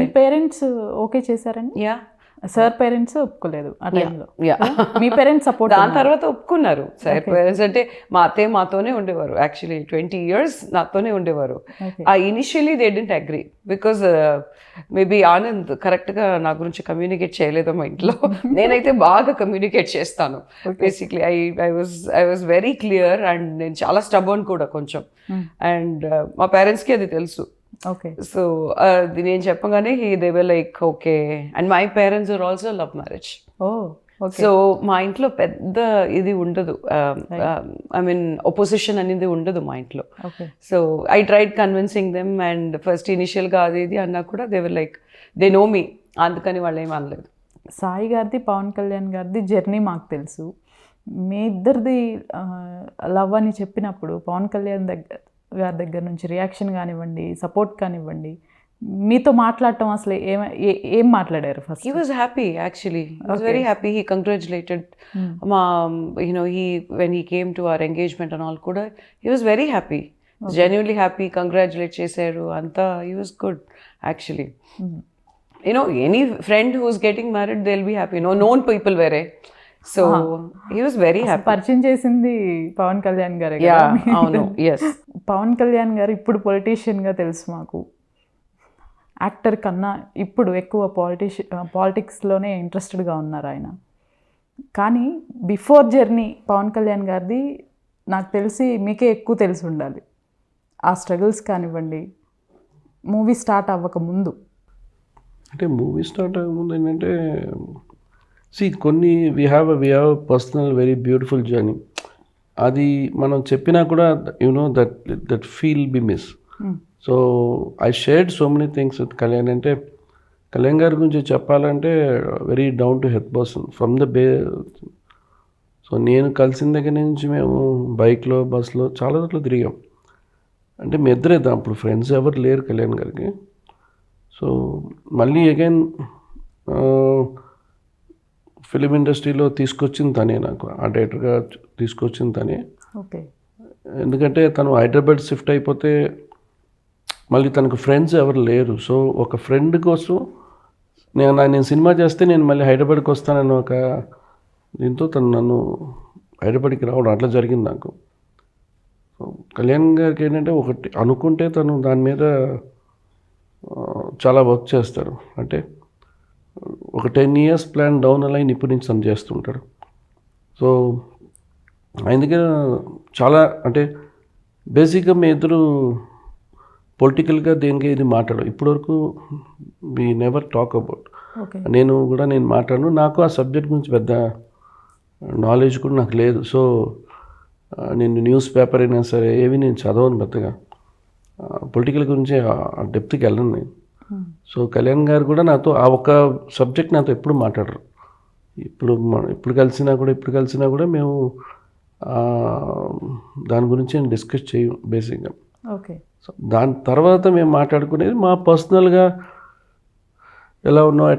మీ parents okay చేశారండి? Yeah sir parents ఒప్పుకోలేదు ఆ టైంలో. యా మీ పేరెంట్స్ సపోర్ట్? దాని తర్వాత ఒప్పుకున్నారు. సార్ పేరెంట్స్ అంటే మా అత్తయ్య మాతోనే ఉండేవారు. యాక్చువల్లీ 20 years నాతోనే ఉండేవారు. Initially they didn't agree because maybe Anand కరెక్ట్గా నా గురించి కమ్యూనికేట్ చేయలేదు మా ఇంట్లో. నేనైతే బాగా కమ్యూనికేట్ చేస్తాను. Basically I was very clear and నేను చాలా స్టబర్న్ కూడా కొంచెం. అండ్ మా పేరెంట్స్కి అది తెలుసు. ఓకే. సో నేను చెప్పగానే they were like okay. And my parents are also love marriage. So మా ఇంట్లో పెద్ద ఇది ఉండదు, ఐ మీన్ ఒపోజిషన్ అనేది ఉండదు మా ఇంట్లో. So I tried convincing them and first ఇనిషియల్గా అది ఇది అన్నా కూడా they were like they know me, అందుకని వాళ్ళు ఏం అనలేదు. సాయి గారిది పవన్ కళ్యాణ్ గారిది జర్నీ మాకు తెలుసు. మీ ఇద్దరిది లవ్ అని చెప్పినప్పుడు పవన్ కళ్యాణ్ గారి దగ్గర నుంచి రియాక్షన్ కానివ్వండి, సపోర్ట్ కానివ్వండి, మీతో మాట్లాడటం అసలు ఏం మాట్లాడారు? First he was happy actually. He was very happy. He congratulated you know, when he came to our engagement and all kuda he was very happy. Genuinely happy. Congratulate chesaru anta. He was good actually. You know, any friend who's getting married, they'll be happy. No known people were. So he was very happy. పరిచయం చేసింది పవన్ కళ్యాణ్ గారే. అవును. yes. Pawan Kalyan గారు ఇప్పుడు పొలిటీషియన్గా తెలుసు మాకు. Actor కన్నా ఇప్పుడు ఎక్కువ పాలిటిక్స్లోనే ఇంట్రెస్టెడ్గా ఉన్నారు ఆయన. కానీ బిఫోర్ జర్నీ పవన్ కళ్యాణ్ గారిది నాకు తెలిసి మీకే ఎక్కువ తెలిసి ఉండాలి. ఆ స్ట్రగుల్స్ కానివ్వండి, మూవీ స్టార్ట్ అవ్వక ముందు. అంటే మూవీ స్టార్ట్ అవ్వకముందు ఏంటంటే కొన్ని we have personal very beautiful journey. అది మనం చెప్పినా కూడా you know that feel be miss. So I shared so many things with Kalyan. అంటే కళ్యాణ్ గారి గురించి చెప్పాలంటే very down to earth person from the so నేను కలిసిన దగ్గర నుంచి మేము బైక్లో బస్లో చాలా చోట్ల తిరిగాం. అంటే మీ ఇద్దరే అప్పుడు ఫ్రెండ్స్ ఎవరు లేరు కళ్యాణ్ గారికి. సో మళ్ళీ అగైన్ ఫిలిం ఇండస్ట్రీలో తీసుకొచ్చింది తనే, నాకు ఆ డైరెక్టర్గా తీసుకొచ్చింది తనే. ఓకే. ఎందుకంటే తను హైదరాబాద్ షిఫ్ట్ అయిపోతే మళ్ళీ తనకు ఫ్రెండ్స్ ఎవరు లేరు. సో ఒక ఫ్రెండ్ కోసం నేను సినిమా చేస్తే నేను మళ్ళీ హైదరాబాద్కి వస్తానని ఒక దీంతో తను నన్ను హైదరాబాద్కి రావడం అట్లా జరిగింది నాకు. సో కళ్యాణ్ గారికి ఏంటంటే ఒకటి అనుకుంటే తను దాని మీద చాలా వర్క్ చేస్తారు. అంటే ఒక 10 years ప్లాన్ డౌన్ లైన్ ఇప్పటి నుంచి తను చేస్తుంటాడు. సో ఆయన దగ్గర చాలా అంటే బేసిక్గా మీ ఇద్దరు పొలిటికల్గా దేనికి ఇది మాట్లాడడం ఇప్పటివరకు వీ నెవర్ టాక్ అబౌట్. నేను మాట్లాడను, నాకు ఆ సబ్జెక్ట్ గురించి పెద్ద నాలెడ్జ్ కూడా నాకు లేదు. సో నేను న్యూస్ పేపర్ అయినా సరే ఏవి నేను చదవను పెద్దగా, పొలిటికల్ గురించి ఆ డెప్త్కి వెళ్ళను నేను. సో కళ్యాణ్ గారు కూడా నాతో ఆ ఒక సబ్జెక్ట్ నాతో ఎప్పుడు మాట్లాడరు. ఇప్పుడు కలిసినా కూడా మేము దాని గురించి నేను డిస్కస్ చేయం బేసిక్గా. ఓకే. సో దాని తర్వాత మేము మాట్లాడుకునేది మా పర్సనల్గా ఎట్లా ఉన్నావు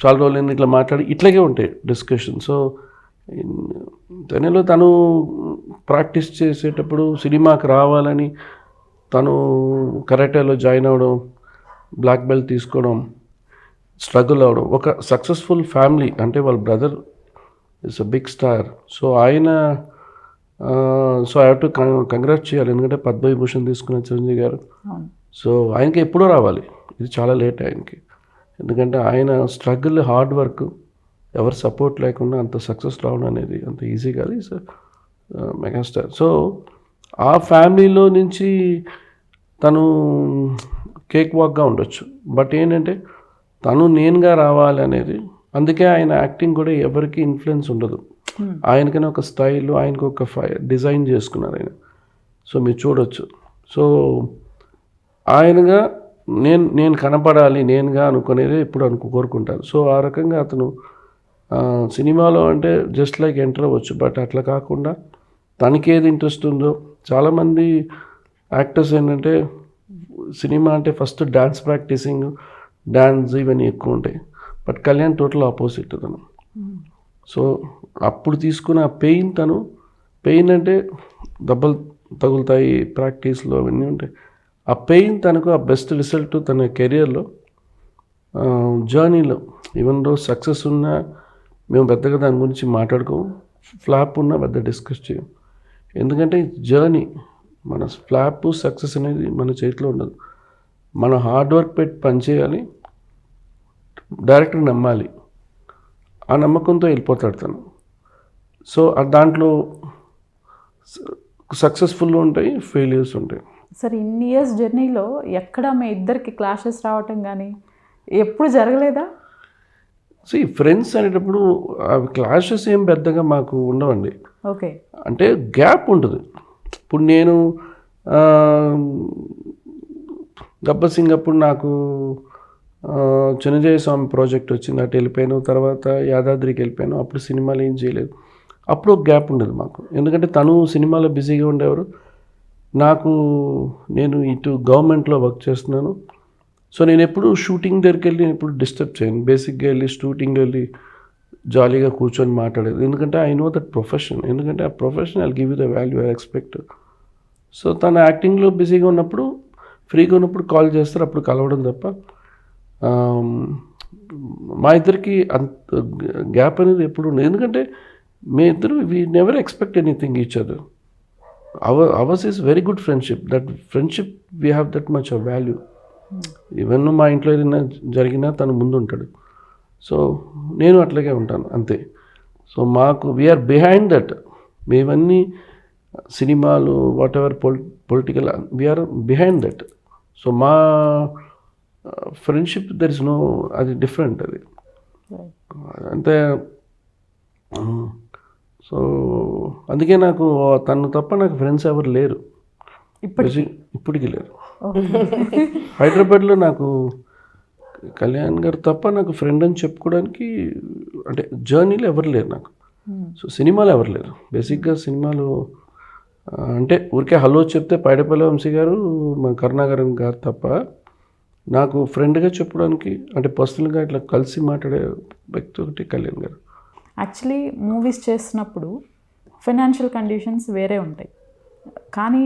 చాలా రోజులు ఇట్లా మాట్లాడి ఇట్లాగే ఉంటాయి డిస్కషన్. సో తను ప్రాక్టీస్ చేసేటప్పుడు సినిమాకి రావాలని తను కరాటేలో జాయిన్ అవ్వడం, బ్లాక్ బెల్ట్ తీసుకోవడం, స్ట్రగుల్ అవ్వడం, ఒక సక్సెస్ఫుల్ ఫ్యామిలీ. అంటే వాళ్ళ brother is a big star. So ఆయన so I have to congrat చేయాలి, ఎందుకంటే పద్మవిభూషణ్ తీసుకున్న చిరంజీవి గారు. సో ఆయనకి ఎప్పుడో రావాలి, ఇది చాలా లేట్ ఆయనకి. ఎందుకంటే ఆయన స్ట్రగుల్, హార్డ్ వర్క్, ఎవరు సపోర్ట్ లేకుండా అంత సక్సెస్ రావడం అనేది అంత ఈజీ కాదు. Is megastar. సో ఆ ఫ్యామిలీలో నుంచి తను కేక్ వాక్గా ఉండొచ్చు, బట్ ఏంటంటే తను నేనుగా రావాలి అనేది. అందుకే ఆయన యాక్టింగ్ కూడా ఎవరికి ఇన్ఫ్లుయెన్స్ ఉండదు. ఆయనకనే ఒక స్టైల్, ఆయనకు ఒక డిజైన్ చేసుకున్నారు ఆయన. సో మీరు చూడొచ్చు. సో ఆయనగా నేను కనపడాలి, నేనుగా అనుకునేది ఎప్పుడు కోరుకుంటాను. సో ఆ రకంగా అతను సినిమాలో అంటే జస్ట్ లైక్ ఎంటర్ అవ్వచ్చు, బట్ అట్లా కాకుండా తనకి ఏది ఇంట్రెస్ట్ ఉందో. చాలామంది యాక్టర్స్ ఏంటంటే సినిమా అంటే ఫస్ట్ డ్యాన్స్ ప్రాక్టీసింగ్, డ్యాన్స్ ఇవన్నీ ఎక్కువ ఉంటాయి. బట్ కళ్యాణ్ టోటల్ ఆపోజిట్ తను. సో అప్పుడు తీసుకున్న పెయిన్ అంటే దెబ్బలు తగులుతాయి ప్రాక్టీస్లో అవన్నీ ఉంటాయి. ఆ పెయిన్ తనకు ఆ బెస్ట్ రిజల్ట్ తన కెరియర్లో జర్నీలో ఈవెన్ దో సక్సెస్ ఉన్నా మేము పెద్దగా దాని గురించి మాట్లాడుకోము, ఫ్లాప్ ఉన్నా పెద్ద డిస్కస్ చేయం. ఎందుకంటే జర్నీ, మన ఫ్లాప్ సక్సెస్ అనేది మన చేతిలో ఉండదు. మనం హార్డ్ వర్క్ పెట్టి పనిచేయాలి, డైరెక్టర్ నమ్మాలి, ఆ నమ్మకంతో వెళ్ళిపోతాడు తను. సో దాంట్లో సక్సెస్ఫుల్ ఉంటాయి, ఫెయిల్యూర్స్ ఉంటాయి. సరే, ఇన్ని ఇయర్స్ జర్నీలో ఎక్కడ మీ ఇద్దరికి క్లాషెస్ రావటం కానీ ఎప్పుడు జరగలేదా? సో ఈ ఫ్రెండ్స్ అనేటప్పుడు అవి క్లాషెస్ ఏం పెద్దగా మాకు ఉండవండి. ఓకే. అంటే గ్యాప్ ఉంటుంది. ఇప్పుడు నేను గబ్బర్ సింగ్ అప్పుడు నాకు చిన్నజయ స్వామి ప్రాజెక్ట్ వచ్చింది, అటు వెళ్ళిపోయాను. తర్వాత యాదాద్రికి వెళ్ళిపోయాను. అప్పుడు సినిమాలు ఏం చేయలేదు. అప్పుడు ఒక గ్యాప్ ఉండదు మాకు, ఎందుకంటే తను సినిమాలో బిజీగా ఉండేవారు. నేను ఇటు గవర్నమెంట్లో వర్క్ చేస్తున్నాను. సో నేను ఎప్పుడు షూటింగ్ దగ్గరికి వెళ్ళి ఎప్పుడు డిస్టర్బ్ చేయను. బేసిక్గా వెళ్ళి షూటింగ్ వెళ్ళి జాలీగా కూర్చొని మాట్లాడేది, ఎందుకంటే ఐ నో దట్ ప్రొఫెషన్. ఎందుకంటే ఆ profession I give you the value I expect. So తను యాక్టింగ్లో బిజీగా ఉన్నప్పుడు, ఫ్రీగా ఉన్నప్పుడు కాల్ చేస్తారు, అప్పుడు కలవడం తప్ప మా ఇద్దరికి అంత గ్యాప్ అనేది ఎప్పుడు ఉండదు. ఎందుకంటే మీ ఇద్దరు we never expect anything each other. Hours is very good friendship. That friendship we have that much of value. Even మా ఇంట్లో ఏదైనా జరిగినా తను ముందు ఉంటాడు. సో నేను అట్లాగే ఉంటాను అంతే. సో మాకు వీఆర్ బిహైండ్ దట్. మేమన్నీ సినిమాలు whatever political we are behind that. So మా ఫ్రెండ్షిప్ దర్ ఇస్ నో, అది డిఫరెంట్ అది అంతే. సో అందుకే నాకు తను తప్ప నాకు ఫ్రెండ్స్ ఎవరు లేరు, ఇప్పటికీ లేరు. హైదరాబాద్లో నాకు కళ్యాణ్ గారు తప్ప నాకు ఫ్రెండ్ అని చెప్పుకోవడానికి అంటే జర్నీలో ఎవరు లేరు నాకు. సో సినిమాలో ఎవరు లేరు. బేసిక్గా సినిమాలు అంటే ఊరికే హలో చెప్తే పైడపల్లి వంశీ గారు, మా కరుణాకరన్ గారు తప్ప నాకు ఫ్రెండ్గా చెప్పుకోవడానికి అంటే పర్సనల్గా ఇట్లా కలిసి మాట్లాడే వ్యక్తి ఒకటి కళ్యాణ్ గారు. యాక్చువల్లీ మూవీస్ చేస్తున్నప్పుడు ఫైనాన్షియల్ కండిషన్స్ వేరే ఉంటాయి, కానీ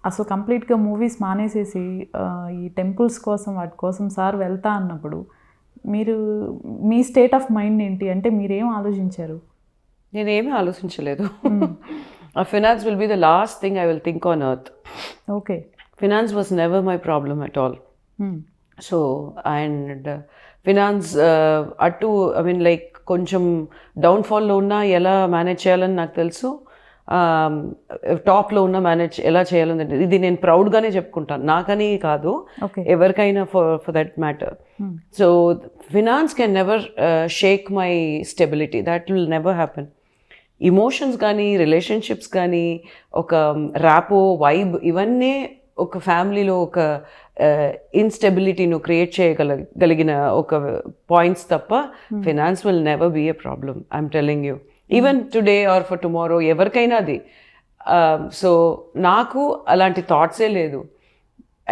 అసలు కంప్లీట్గా మూవీస్ మానేసేసి ఈ టెంపుల్స్ కోసం వాటి కోసం సార్ వెళ్తా అన్నప్పుడు మీరు మీ స్టేట్ ఆఫ్ మైండ్ ఏంటి? అంటే మీరేం ఆలోచించారు? నేనేమీ ఆలోచించలేదు. Finance will be the last thing I will think on earth. Okay. Finance was never my problem at all. So and finance అటు ఐ మీన్ లైక్ కొంచెం డౌన్ఫాల్లో ఉన్నా ఎలా మేనేజ్ చేయాలని నాకు తెలుసు, టాప్లో ఉన్న మేనేజ్ ఎలా చేయాలని ఇది నేను ప్రౌడ్గానే చెప్పుకుంటాను, నాకని కాదు ఎవరికైనా for that matter. So finance can never shake my stability, that will never happen. Emotions కానీ రిలేషన్షిప్స్ కానీ ఒక ర్యాపో వైబ్ ఇవన్నీ ఒక ఫ్యామిలీలో ఒక ఇన్స్టెబిలిటీను క్రియేట్ చేయగలిగిన ఒక పాయింట్స్ తప్ప finance will never be a problem. I'm telling you, even today or for tomorrow ఎవరికైనా అది. సో నాకు అలాంటి థాట్సే లేదు.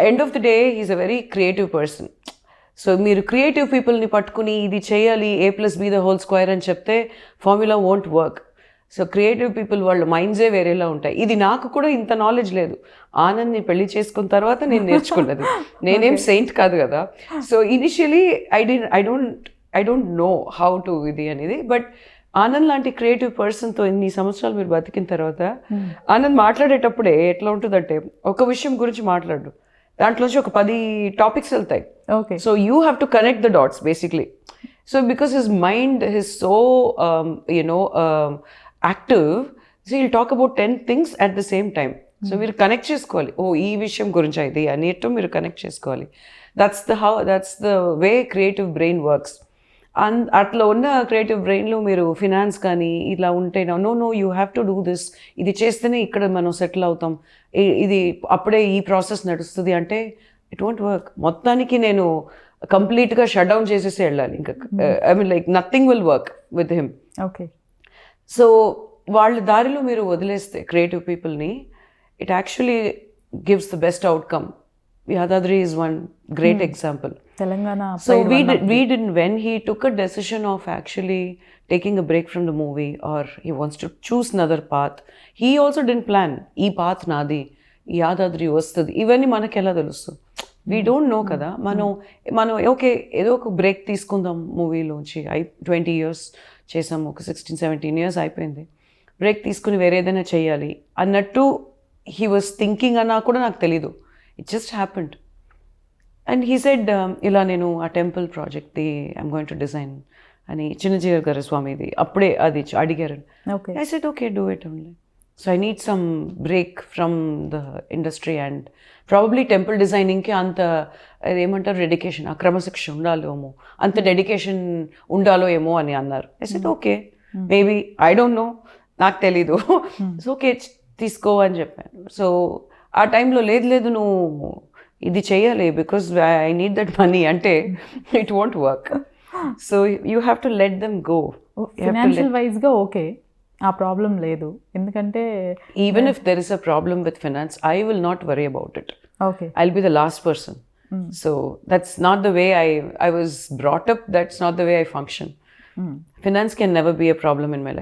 End of the day is a very creative person. So మీరు క్రియేటివ్ పీపుల్ని పట్టుకుని ఇది చేయాలి A+B² అని చెప్తే formula won't work. So creative people వాళ్ళ మైండ్సే వేరేలా ఉంటాయి. ఇది నాకు కూడా ఇంత నాలెడ్జ్ లేదు. ఆనంద్ని పెళ్లి చేసుకున్న తర్వాత నేను నేర్చుకున్నది. నేనేం సెయింట్ కాదు కదా. So initially I don't know how to ఇది అనేది. బట్ ఆనంద్ లాంటి క్రియేటివ్ పర్సన్తో ఇన్ని సంవత్సరాలు మీరు బతికిన తర్వాత ఆనంద్ మాట్లాడేటప్పుడే ఎట్లా ఉంటుందంటే ఒక విషయం గురించి మాట్లాడు, దాంట్లోంచి ఒక 10 టాపిక్స్ వెళ్తాయి. So you have to connect the dots basically. So because his mind his so active, so will talk about 10 things at the same time. So మీరు కనెక్ట్ చేసుకోవాలి, ఓ ఈ విషయం గురించి అయితే అనేట్టు మీరు కనెక్ట్ చేసుకోవాలి. That's the way creative brain works. అట్లా ఉన్న క్రియేటివ్ బ్రెయిన్లో మీరు ఫినాన్స్ కానీ ఇలా ఉంటే no you have to do this, ఇది చేస్తేనే ఇక్కడ మనం సెటిల్ అవుతాం, ఇది అప్పుడే ఈ ప్రాసెస్ నడుస్తుంది అంటే ఇట్ వోంట్ వర్క్. మొత్తానికి నేను కంప్లీట్గా షట్ డౌన్ చేసేసి వెళ్ళాలి. ఇంకా I mean like nothing will work with him. Okay. So వాళ్ళ దారిలో మీరు వదిలేస్తే క్రియేటివ్ పీపుల్ని, it actually gives the best outcome. Yadadri is one great example. Telangana. So we didn't, when he took a decision of actually taking a break from the movie or he wants to choose another path, he also didn't plan, ee path nadi, Yadadri వస్తుంది, ఇవన్నీ మనకి ఎలా తెలుస్తుంది? We don't know కదా. మనం okay ఏదో ఒక break తీసుకుందాం మూవీలోంచి. 20 years చేసాము, ఒక 16-17 years అయిపోయింది, బ్రేక్ తీసుకుని వేరే ఏదైనా చేయాలి అన్నట్టు హీ వాజ్ థింకింగ్ అన్నా కూడా నాకు తెలీదు. It just happened. And he said ఇలా నేను ఆ టెంపుల్ ప్రాజెక్ట్ది ఐఎమ్ గోయింగ్ టు డిజైన్ అని చిన్నజీవి గారి స్వామిది అప్పుడే అది అడిగారు. Okay. I said okay, do it only. So I need some break from the industry and probably temple డిజైనింగ్కి అంత ఏమంటారు డెడికేషన్, ఆ క్రమశిక్షణ ఉండాలో ఏమో, అంత డెడికేషన్ ఉండాలో ఏమో అని అన్నారు. I said okay, maybe, I don't know, నాకు తెలీదు. సో ఓకే తీసుకో అని చెప్పాను. సో ఆ టైంలో లేదు నువ్వు ఇది చేయాలి because I need that money అంటే it won't work. So you have to let them go. Financial వైజ్గా ఓకే, ఆ ప్రాబ్లం లేదు. ఎందుకంటే even if there is a problem with finance, I will not worry about it. Okay. I'll be the last person. So that's not the way I was brought up. That's not the way I function. Finance can never be a problem in my life.